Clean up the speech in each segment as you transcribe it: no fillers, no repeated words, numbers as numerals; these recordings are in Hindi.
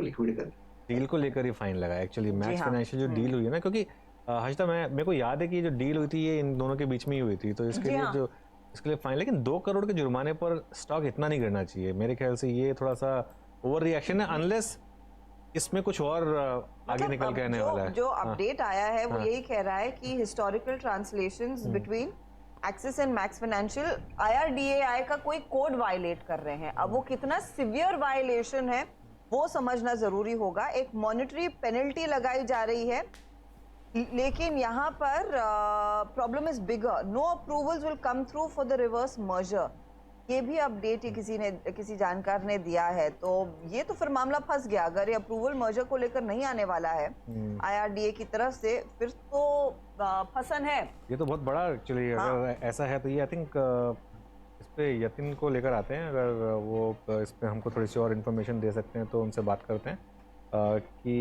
लिक्विड कर। डील को लेकर ही फाइन लगा एक्चुअली, जी मैक्स हाँ। फाइनेंशियल जो डील हुई है ना, क्योंकि हर्षिता मेरे को याद है कि जो डील हुई थी ये इन दोनों के बीच में ही हुई थी, तो इसके जी लिए हाँ। जो इसके लिए फाइन, लेकिन 2 करोड़ के जुर्माने पर स्टॉक इतना नहीं गिरना चाहिए मेरे ख्याल से। ये थोड़ा सा ओवर रिएक्शन है, अनलेस इसमें कुछ और आगे मतलब निकल के आने वाला है। जो हाँ अपडेट आया है वो हाँ। यही कह रहा है कि historical translations between axis and max financial IRDAI का कोई कोड वायलेट कर रहे हैं। अब वो कितना सिवियर वायलेशन है वो समझना जरूरी होगा। एक मॉनेटरी पेनल्टी लगाई जा रही है, लेकिन यहाँ पर problem is bigger. No approvals will come through for the reverse merger. ये भी अपडेट ही किसी जानकार ने दिया है। तो ये तो फिर मामला फंस गया। अगर ये अप्रूवल मर्जर को लेकर नहीं आने वाला है IRDA की तरफ से, फिर तो फंसन है। ये तो बहुत बड़ा एक्चुअली। हाँ। अगर ऐसा है तो ये आई थिंक इस पे यतिन को लेकर आते हैं, अगर वो इस पे हमको थोड़ी सी और इन्फॉर्मेशन दे सकते हैं तो उनसे बात करते हैं कि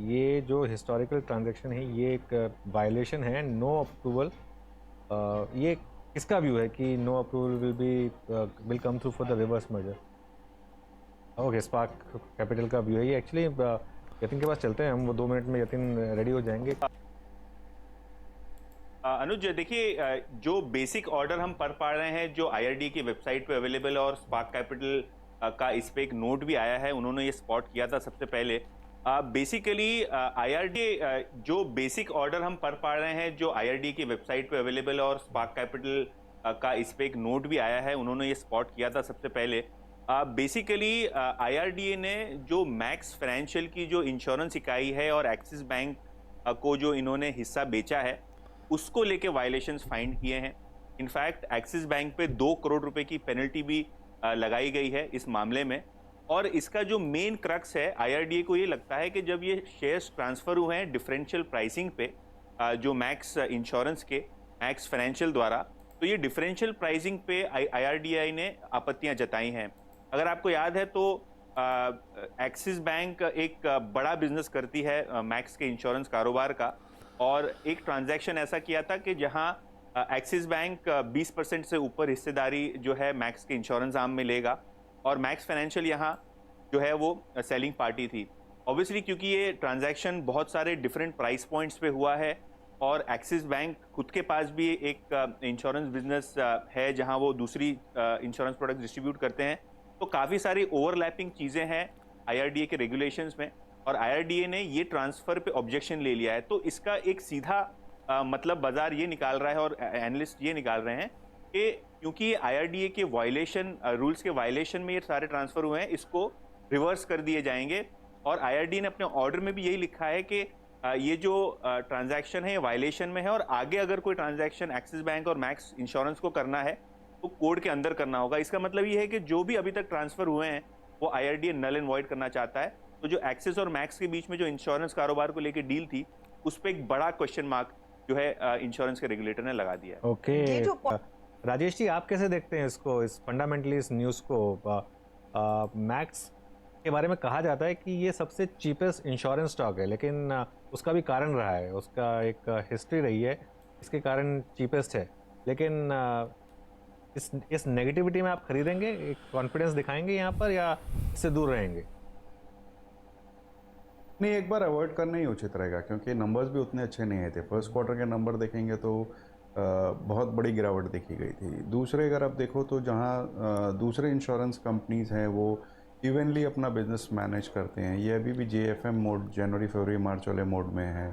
ये जो हिस्टोरिकल ट्रांजैक्शन है ये एक वायलेशन है, नो अप्रूवल। ये किसका व्यू है कि no approval will come through for the reverse merger? Okay, Spark Capital का व्यू है ये एक्चुअली। यतिन के पास चलते हैं हम, वो 2 मिनट में यतिन रेडी हो जाएंगे। अनुज देखिए, जो बेसिक ऑर्डर हम पढ़ पा रहे हैं जो IRDA की वेबसाइट पे अवेलेबल है, और स्पार्क कैपिटल का इस पे एक नोट भी आया है, उन्होंने ये स्पॉट किया था सबसे पहले। बेसिकली IRDA जो बेसिक ऑर्डर हम पढ़ पा रहे हैं जो IRDA की वेबसाइट पे अवेलेबल है, और स्पार्क कैपिटल का इस पे एक नोट भी आया है, उन्होंने ये स्पॉट किया था सबसे पहले। बेसिकली IRDA ने जो मैक्स फाइनेंशियल की जो इंश्योरेंस इकाई है और एक्सिस बैंक को जो इन्होंने हिस्सा बेचा है, उसको लेके वायलेशंस फाइंड किए हैं। इनफैक्ट एक्सिस बैंक पे 2 करोड़ रुपए की पेनल्टी भी लगाई गई है इस मामले में। और इसका जो मेन क्रक्स है, IRDA को ये लगता है कि जब ये शेयर्स ट्रांसफर हुए हैं डिफरेंशियल प्राइसिंग पे जो मैक्स इंश्योरेंस के मैक्स फाइनेंशियल द्वारा, तो ये डिफरेंशियल प्राइसिंग पे IRDA ने आपत्तियां जताई हैं। अगर आपको याद है तो एक्सिस बैंक एक बड़ा बिजनेस करती है मैक्स के इंश्योरेंस कारोबार का, और एक ट्रांजैक्शन ऐसा किया था कि जहां एक्सिस बैंक 20% से ऊपर हिस्सेदारी जो है मैक्स के इंश्योरेंस आर्म में लेगा, और मैक्स फाइनेंशियल यहाँ जो है वो सेलिंग पार्टी थी। ऑब्वियसली क्योंकि ये ट्रांजैक्शन बहुत सारे डिफरेंट प्राइस पॉइंट्स पे हुआ है, और एक्सिस बैंक खुद के पास भी एक इंश्योरेंस बिजनेस है जहां वो दूसरी इंश्योरेंस प्रोडक्ट डिस्ट्रीब्यूट करते हैं, तो काफ़ी सारी ओवरलैपिंग चीज़ें हैं IRDA के रेगुलेशंस में, और IRDA ने ये ट्रांसफर पे ऑब्जेक्शन ले लिया है। तो इसका एक सीधा मतलब बाजार ये निकाल रहा है और एनालिस्ट ये निकाल रहे हैं कि क्योंकि ये IRDA के वायलेशन रूल्स के वायलेशन में ये सारे ट्रांसफर हुए हैं, इसको रिवर्स कर दिए जाएंगे। और IRDA ने अपने ऑर्डर में भी यही लिखा है कि ये जो ट्रांजैक्शन है वायलेशन में है, और आगे अगर कोई ट्रांजैक्शन एक्सिस बैंक और मैक्स इंश्योरेंस को करना है तो कोड के अंदर करना होगा। इसका मतलब ये है कि जो भी अभी तक ट्रांसफर हुए हैं वो IRDA नल एंड वॉइड करना चाहता है। तो जो एक्सिस और मैक्स के बीच में जो इंश्योरेंस कारोबार को लेकर डील थी, उस पर एक बड़ा क्वेश्चन मार्क जो है इंश्योरेंस के रेगुलेटर ने लगा दिया। ओके राजेश जी, आप कैसे देखते हैं इसको, इस फंडामेंटली इस न्यूज़ को? मैक्स के बारे में कहा जाता है कि ये सबसे चीपेस्ट इंश्योरेंस स्टॉक है, लेकिन उसका भी कारण रहा है, उसका एक हिस्ट्री रही है, इसके कारण चीपेस्ट है। लेकिन इस नेगेटिविटी में आप खरीदेंगे, एक कॉन्फिडेंस दिखाएंगे यहाँ पर, या इससे दूर रहेंगे? नहीं, एक बार अवॉइड करना ही उचित रहेगा, क्योंकि नंबर्स भी उतने अच्छे नहीं आए थे। फर्स्ट क्वार्टर के नंबर देखेंगे तो बहुत बड़ी गिरावट देखी गई थी। दूसरे अगर आप देखो तो जहाँ दूसरे इंश्योरेंस कंपनीज हैं वो इवनली अपना बिजनेस मैनेज करते हैं, ये अभी भी JFM मोड, जनवरी फरवरी मार्च वाले मोड में है।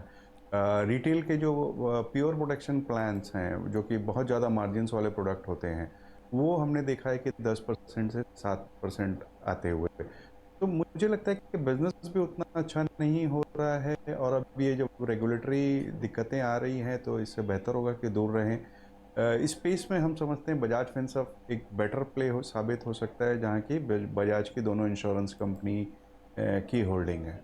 रिटेल के जो प्योर प्रोटेक्शन प्लान्स हैं जो कि बहुत ज़्यादा मार्जिन्स वाले प्रोडक्ट होते हैं, वो हमने देखा है कि 10% से 7% आते हुए। तो मुझे लगता है कि बिजनेस भी उतना अच्छा नहीं हो रहा है, और अब ये जो रेगुलेटरी दिक्कतें आ रही हैं तो इससे बेहतर होगा कि दूर रहें। इस स्पेस में हम समझते हैं बजाज फिनसर्व एक बेटर प्ले साबित हो सकता है, जहाँ की बजाज की दोनों इंश्योरेंस कंपनी की होल्डिंग है।